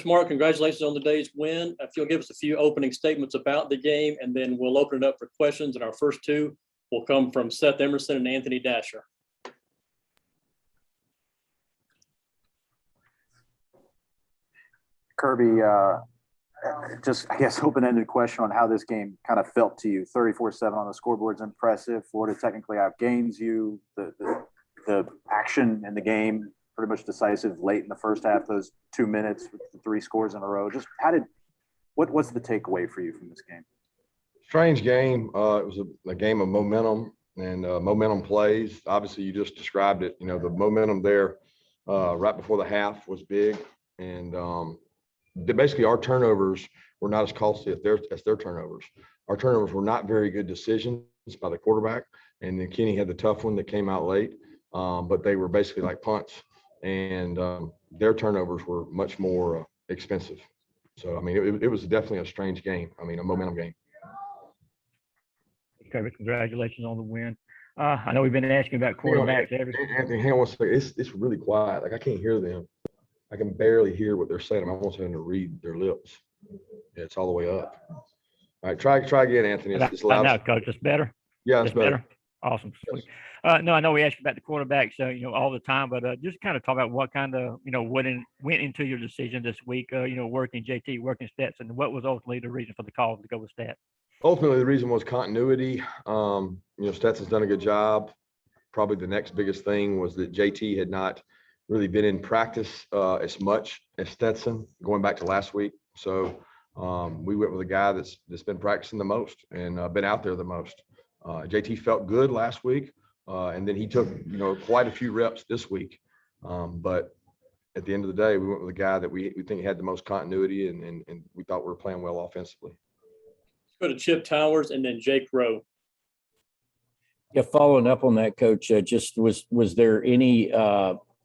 Mark, congratulations on the day's win. If you'll give us a few opening statements about the game, and then we'll open it up for questions. And our first two will come from Seth Emerson and Anthony Dasher. Kirby, just, I guess, open-ended question on how this game kind of felt to you. 34-7 on the scoreboard's impressive. Florida technically outgains you. The action in the game pretty much decisive late in the first half, those 2 minutes with the 3 scores in a row. Just what's the takeaway for you from this game? Strange game. It was a game of momentum and momentum plays. Obviously, you just described it. You know, the momentum there right before the half was big. And basically our turnovers were not as costly as their turnovers. Our turnovers were not very good decisions by the quarterback. And then Kenny had the tough one that came out late. But they were basically like punts. And their turnovers were much more expensive. So, I mean, it was definitely a strange game. I mean, a momentum game. Okay, congratulations on the win. I know we've been asking about quarterbacks. Anthony, hang on one second. It's really quiet. Like, I can't hear them. I can barely hear what they're saying. I'm almost having to read their lips. Yeah, it's all the way up. All right, try again, Anthony. It's loud. Now, Coach, it's better. Yeah, it's better. Awesome. Yes. No, I know we asked you about the quarterbacks, all the time, but just kind of talk about what kind of, went into your decision this week, working JT, working Stetson. What was ultimately the reason for the call to go with Stat? Ultimately, the reason was continuity. Stetson's done a good job. Probably the next biggest thing was that JT had not really been in practice as much as Stetson going back to last week. So we went with a guy that's been practicing the most and been out there the most. JT felt good last week, and then he took, quite a few reps this week. But at the end of the day, we went with a guy that we think had the most continuity, and we thought we were playing well offensively. Let's go to Chip Towers and then Jake Rowe. Yeah, following up on that, Coach, just was there any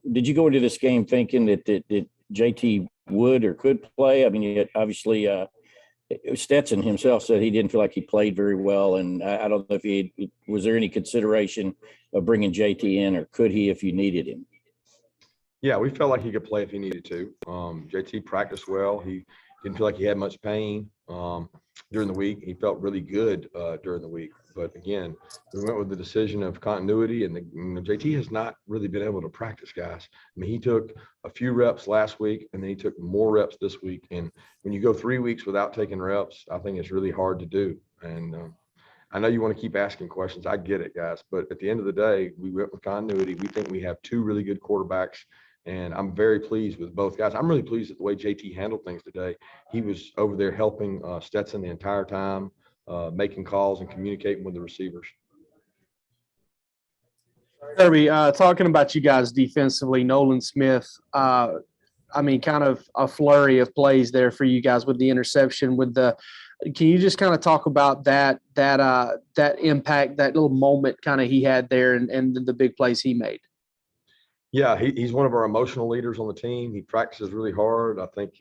did you go into this game thinking that JT would or could play? I mean, obviously Stetson himself said he didn't feel like he played very well, and I don't know if was there any consideration of bringing JT in, or could he if you needed him? Yeah, we felt like he could play if he needed to. JT practiced well. He didn't feel like he had much pain during the week. He felt really good during the week. But again, we went with the decision of continuity, and JT has not really been able to practice, guys. I mean, he took a few reps last week, and then he took more reps this week. And when you go 3 weeks without taking reps, I think it's really hard to do. And I know you want to keep asking questions. I get it, guys. But at the end of the day, we went with continuity. We think we have 2 really good quarterbacks. And I'm very pleased with both guys. I'm really pleased with the way JT handled things today. He was over there helping Stetson the entire time, making calls and communicating with the receivers. Kirby, talking about you guys defensively, Nolan Smith, kind of a flurry of plays there for you guys with the interception. Can you just kind of talk about that impact, that little moment kind of he had there, and the big plays he made? Yeah, he's one of our emotional leaders on the team. He practices really hard. I think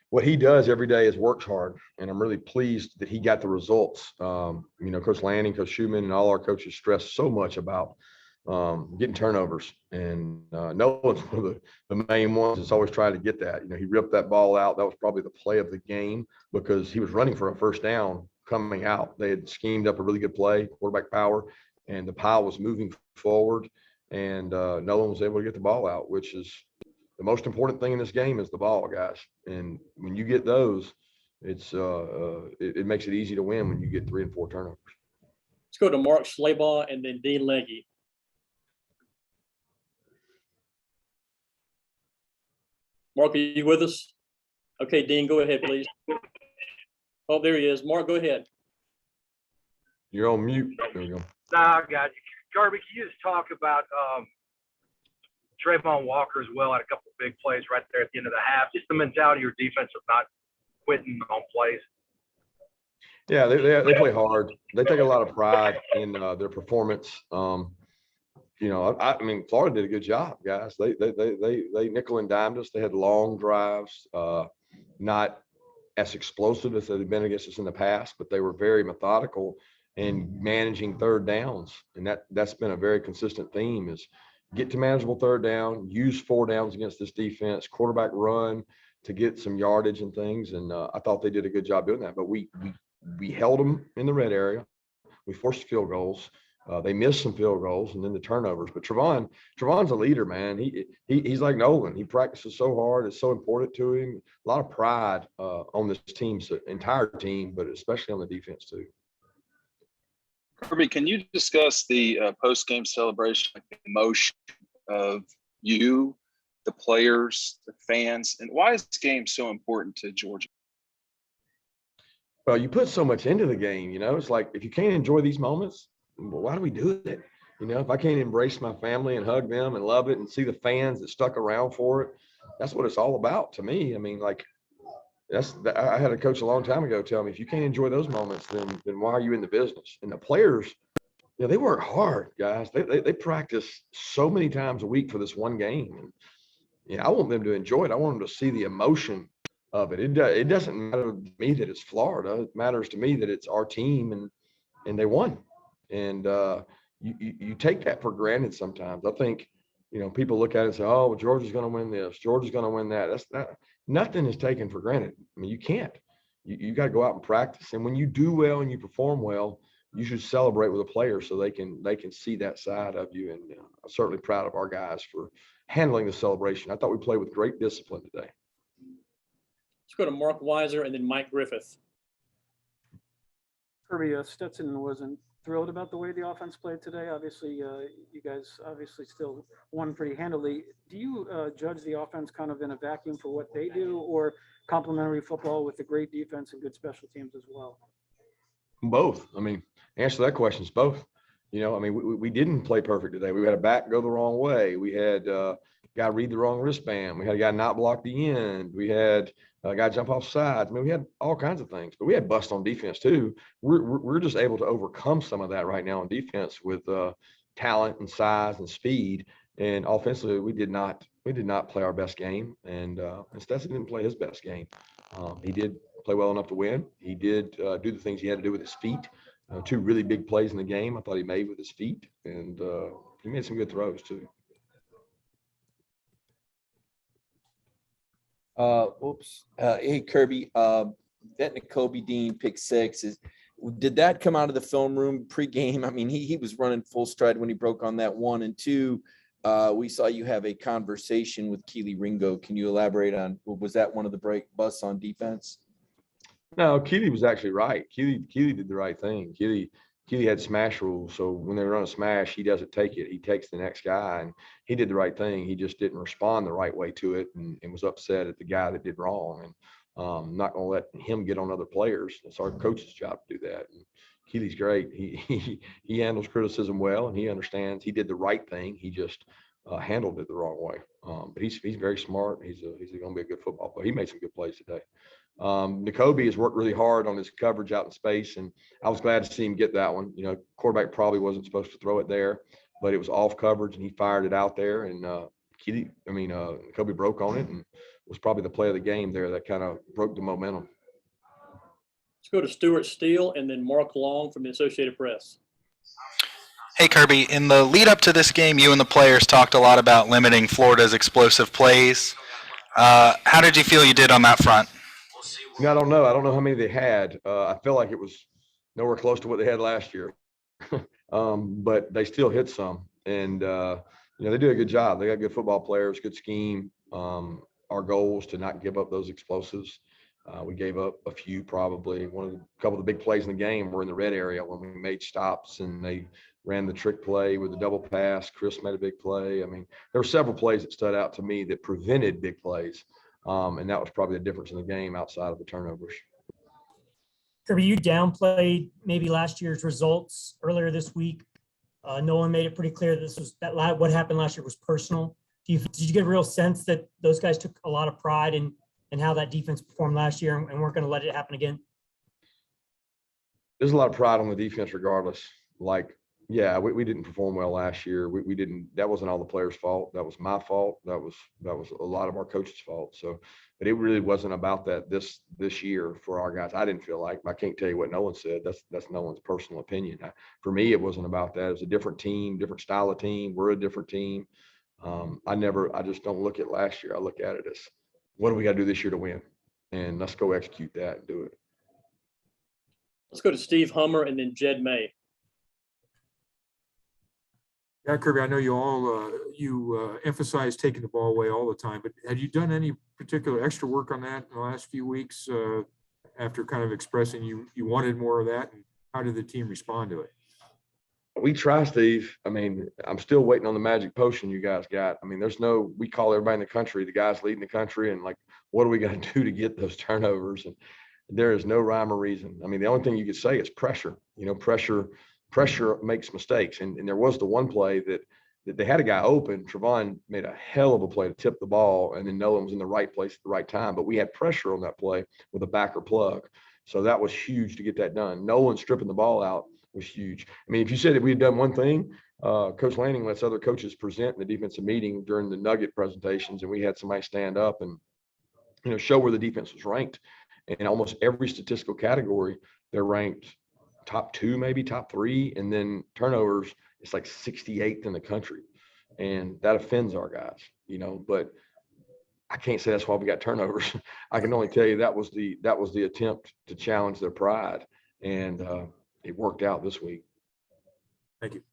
what he does every day is works hard, and I'm really pleased that he got the results. Coach Lanning, Coach Schumann, and all our coaches stress so much about getting turnovers, and Nolan's one of the main ones that's always trying to get that. He ripped that ball out. That was probably the play of the game because he was running for a first down coming out. They had schemed up a really good play, quarterback power, and the pile was moving forward. And Nolan was able to get the ball out, which is the most important thing in this game is the ball, guys. And when you get those, it makes it easy to win when you get 3 and 4 turnovers. Let's go to Mark Schleybaugh and then Dean Legge. Mark, are you with us? Okay, Dean, go ahead, please. Oh, there he is. Mark, go ahead. You're on mute. There we go. Nah, I got you. Kirby, can you just talk about Trayvon Walker as well? Had a couple of big plays right there at the end of the half. Just the mentality of your defense of not quitting on plays. Yeah, they play hard. They take a lot of pride in their performance. Florida did a good job, guys. They nickel and dimed us. They had long drives, not as explosive as they've been against us in the past, but they were very methodical in managing third downs. And that's been a very consistent theme is get to manageable third down, use 4 downs against this defense, quarterback run, to get some yardage and things. And I thought they did a good job doing that. But we held them in the red area. We forced field goals. They missed some field goals and then the turnovers. But Trayvon's a leader, man. He's like Nolan. He practices so hard. It's so important to him. A lot of pride on this team's entire team, but especially on the defense too. Kirby, can you discuss the post-game celebration, like the emotion of you, the players, the fans, and why is this game so important to Georgia? Well, you put so much into the game, you know. It's like if you can't enjoy these moments, well, why do we do it? You know, if I can't embrace my family and hug them and love it and see the fans that stuck around for it, that's what it's all about to me. I mean, like I had a coach a long time ago tell me, if you can't enjoy those moments, then why are you in the business? And the players, you know, they work hard, guys. They practice so many times a week for this one game. And, you know, I want them to enjoy it. I want them to see the emotion of it. It doesn't matter to me that it's Florida. It matters to me that it's our team and they won. And you take that for granted sometimes. I think, you know, people look at it and say, oh, well, Georgia's going to win this. Georgia's going to win that. That's not, nothing is taken for granted. I mean, you can't. You got to go out and practice. And when you do well and you perform well, you should celebrate with the players so they can see that side of you. And I'm certainly proud of our guys for handling the celebration. I thought we played with great discipline today. Let's go to Mark Weiser and then Mike Griffith. Kirby, Stetson wasn't thrilled about the way the offense played today. Obviously, you guys obviously still won pretty handily. Do you judge the offense kind of in a vacuum for what they do, or complementary football with a great defense and good special teams as well? Both. I mean, answer that question is both. You know, I mean, we didn't play perfect today. We had a back go the wrong way. We had a guy read the wrong wristband. We had a guy not block the end. We had a guy jump off sides. I mean, we had all kinds of things, but we had bust on defense too. We're just able to overcome some of that right now on defense with talent and size and speed. And offensively, we did not play our best game. And Stetson didn't play his best game. He did play well enough to win. He did do the things he had to do with his feet. Two really big plays in the game I thought he made with his feet, and he made some good throws too. Hey, Kirby, that Nakobe Dean pick six, did that come out of the film room pregame? I mean, he was running full stride when he broke on that 1 and 2. We saw you have a conversation with Keely Ringo. Can you elaborate on, was that one of the busts on defense? No, Keely was actually right. Keely did the right thing. Keely had smash rules. So when they run a smash, he doesn't take it. He takes the next guy, and he did the right thing. He just didn't respond the right way to it and was upset at the guy that did wrong. And I'm not going to let him get on other players. It's our coach's job to do that. And Keely's great. He handles criticism well, and he understands he did the right thing. He just handled it the wrong way. But he's very smart. He's going to be a good football player. He made some good plays today. Nakobe has worked really hard on his coverage out in space, and I was glad to see him get that one. You know, quarterback probably wasn't supposed to throw it there, but it was off coverage, and he fired it out there. And Nakobe broke on it, and was probably the play of the game there that kind of broke the momentum. Let's go to Stuart Steele and then Mark Long from the Associated Press. Hey, Kirby, in the lead up to this game, you and the players talked a lot about limiting Florida's explosive plays. How did you feel you did on that front? I don't know. I don't know how many they had. I feel like it was nowhere close to what they had last year, but they still hit some. And, they do a good job. They got good football players, good scheme. Our goal was to not give up those explosives. We gave up a few probably. A couple of the big plays in the game were in the red area when we made stops and they ran the trick play with the double pass. Chris made a big play. I mean, there were several plays that stood out to me that prevented big plays. And that was probably the difference in the game outside of the turnovers. Kirby, you downplayed maybe last year's results earlier this week. Nolan made it pretty clear that what happened last year was personal. Did you get a real sense that those guys took a lot of pride in how that defense performed last year and weren't going to let it happen again? There's a lot of pride on the defense regardless. Like, yeah, we didn't perform well last year. We didn't. That wasn't all the players' fault. That was my fault. That was a lot of our coaches' fault. So, but it really wasn't about that this year for our guys. I didn't feel like. I can't tell you what Nolan said. That's Nolan's personal opinion. For me, it wasn't about that. It was a different team, different style of team. We're a different team. I just don't look at last year. I look at it as what do we got to do this year to win? And let's go execute that and do it. Let's go to Steve Hummer and then Jed May. Yeah, Kirby, I know you all, emphasize taking the ball away all the time, but have you done any particular extra work on that in the last few weeks after kind of expressing you wanted more of that? And how did the team respond to it? We try, Steve. I mean, I'm still waiting on the magic potion you guys got. I mean, we call everybody in the country, the guys leading the country, and like, what are we going to do to get those turnovers? And there is no rhyme or reason. I mean, the only thing you could say is pressure. Pressure makes mistakes. And there was the one play that they had a guy open. Trayvon made a hell of a play to tip the ball, and then Nolan was in the right place at the right time. But we had pressure on that play with a backer plug. So that was huge to get that done. Nolan stripping the ball out was huge. I mean, if you said that we had done one thing, Coach Lanning lets other coaches present in the defensive meeting during the Nugget presentations, and we had somebody stand up and, show where the defense was ranked. In almost every statistical category, they're ranked top 2, maybe top 3, and then turnovers, it's like 68th in the country. And that offends our guys, but I can't say that's why we got turnovers. I can only tell you that was the attempt to challenge their pride. And it worked out this week. Thank you.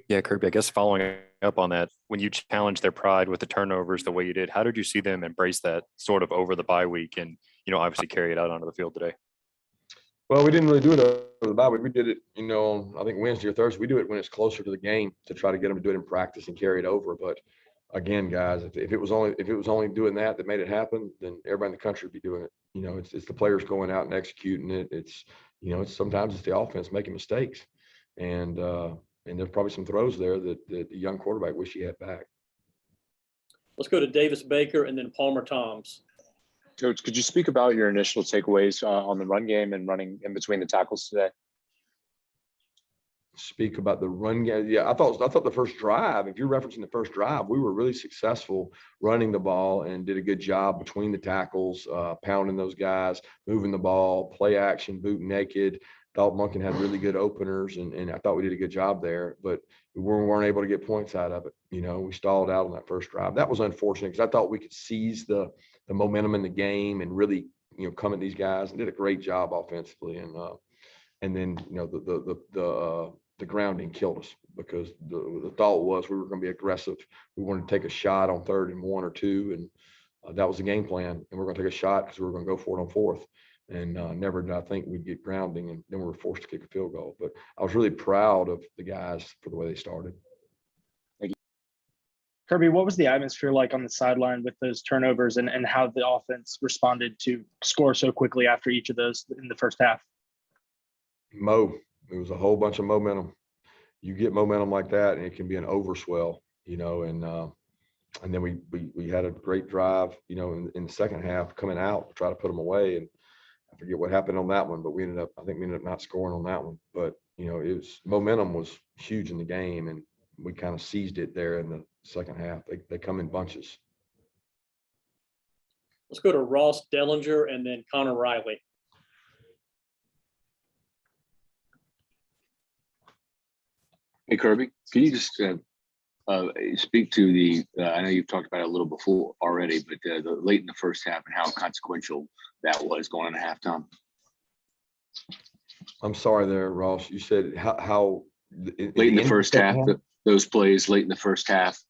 Yeah, Kirby, I guess following up on that, when you challenged their pride with the turnovers the way you did, how did you see them embrace that sort of over the bye week and, obviously carry it out onto the field today? Well, we didn't really do it over the bye week. We did it, I think Wednesday or Thursday. We do it when it's closer to the game to try to get them to do it in practice and carry it over. But again, guys, if it was only doing that made it happen, then everybody in the country would be doing it. It's the players going out and executing it. It's sometimes it's the offense making mistakes, and there's probably some throws there that the young quarterback wish he had back. Let's go to Davis Baker and then Palmer Toms. Coach, could you speak about your initial takeaways on the run game and running in between the tackles today? Speak about the run game. Yeah, I thought the first drive, if you're referencing the first drive, we were really successful running the ball and did a good job between the tackles, pounding those guys, moving the ball, play action, boot naked. Thought Monken had really good openers, and I thought we did a good job there, but we weren't able to get points out of it. We stalled out on that first drive. That was unfortunate because I thought we could seize the momentum in the game and really, come at these guys, and did a great job offensively. And then, the grounding killed us because the thought was we were going to be aggressive. We wanted to take a shot on 3rd and 1 or 2, and that was the game plan. And we're going to take a shot because we were going to go for it on 4th. And never did I think we'd get grounding, and then we were forced to kick a field goal. But I was really proud of the guys for the way they started. Thank you. Kirby, what was the atmosphere like on the sideline with those turnovers and how the offense responded to score so quickly after each of those in the first half? It was a whole bunch of momentum. You get momentum like that, and it can be an overswell, and then we had a great drive, in the second half coming out to try to put them away. And I forget what happened on that one, but we ended up not scoring on that one. But, momentum was huge in the game, and we kind of seized it there in the second half. They come in bunches. Let's go to Ross Dellinger and then Connor Riley. Hey, Kirby, can you just speak to the, I know you've talked about it a little before already, but the late in the first half and how consequential that was going into halftime? I'm sorry there, Ross. You said how late in the first half, those plays late in the first half.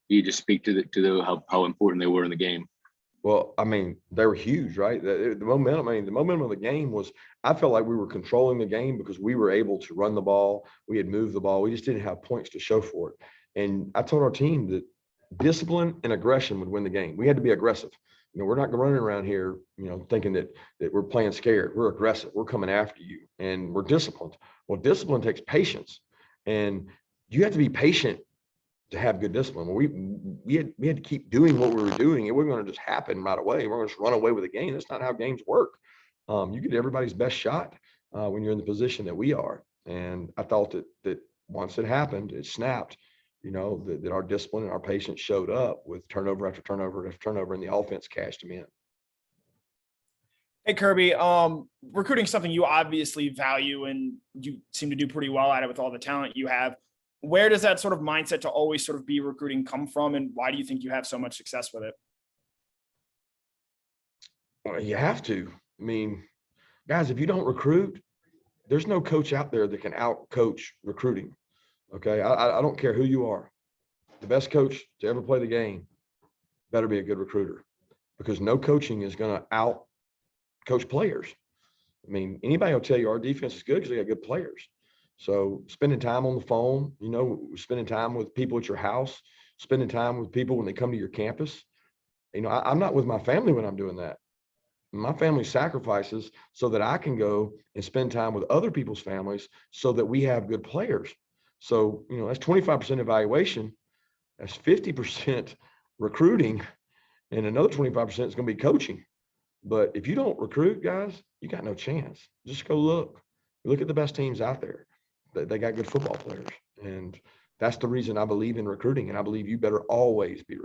You just speak to how important they were in the game. Well, I mean, they were huge, right? The momentum. I mean, the momentum of the game was. I felt like we were controlling the game because we were able to run the ball. We had moved the ball. We just didn't have points to show for it. And I told our team that discipline and aggression would win the game. We had to be aggressive. We're not running around here, thinking that we're playing scared. We're aggressive. We're coming after you, and we're disciplined. Well, discipline takes patience, and you have to be patient to have good discipline. We had to keep doing what we were doing. It wasn't going to just happen right away. We're going to just run away with the game. That's not how games work. You get everybody's best shot when you're in the position that we are. And I thought that once it happened, it snapped. That our discipline and our patience showed up with turnover after turnover after turnover, and the offense cashed them in. Hey, Kirby, recruiting something you obviously value, and you seem to do pretty well at it with all the talent you have. Where does that sort of mindset to always sort of be recruiting come from, and why do you think you have so much success with it? Well, you have to. I mean, guys, if you don't recruit, there's no coach out there that can out coach recruiting. Okay. I don't care who you are. The best coach to ever play the game better be a good recruiter, because no coaching is going to out coach players. I mean, anybody will tell you our defense is good because they got good players. So spending time on the phone, spending time with people at your house, spending time with people when they come to your campus. I'm not with my family when I'm doing that. My family sacrifices so that I can go and spend time with other people's families so that we have good players. So, that's 25% evaluation. That's 50% recruiting, and another 25% is going to be coaching. But if you don't recruit, guys, you got no chance. Just go look. Look at the best teams out there. They got good football players. And that's the reason I believe in recruiting. And I believe you better always be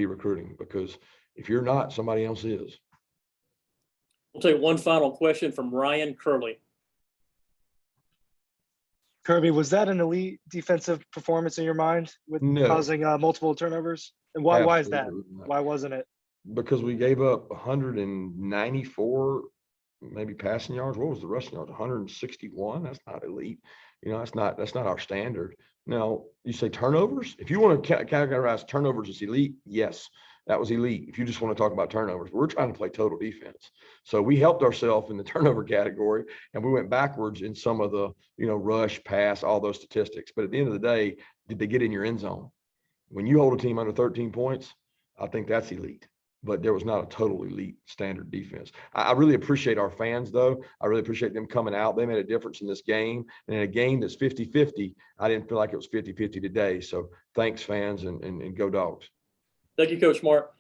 recruiting, because if you're not, somebody else is. We'll take one final question from Ryan Curley. Kirby, was that an elite defensive performance in your mind with No. causing multiple turnovers? And why is that? Absolutely not. Why wasn't it? Because we gave up 194 maybe passing yards. What was the rushing yards? 161. That's not elite. That's not our standard. Now, you say turnovers. If you want to categorize turnovers as elite, yes, that was elite. If you just want to talk about turnovers, we're trying to play total defense. So we helped ourselves in the turnover category, and we went backwards in some of the, rush, pass, all those statistics. But at the end of the day, did they get in your end zone? When you hold a team under 13 points, I think that's elite. But there was not a total elite standard defense. I really appreciate our fans, though. I really appreciate them coming out. They made a difference in this game. And in a game that's 50-50, I didn't feel like it was 50-50 today. So thanks, fans, and go Dogs. Thank you, Coach Mark.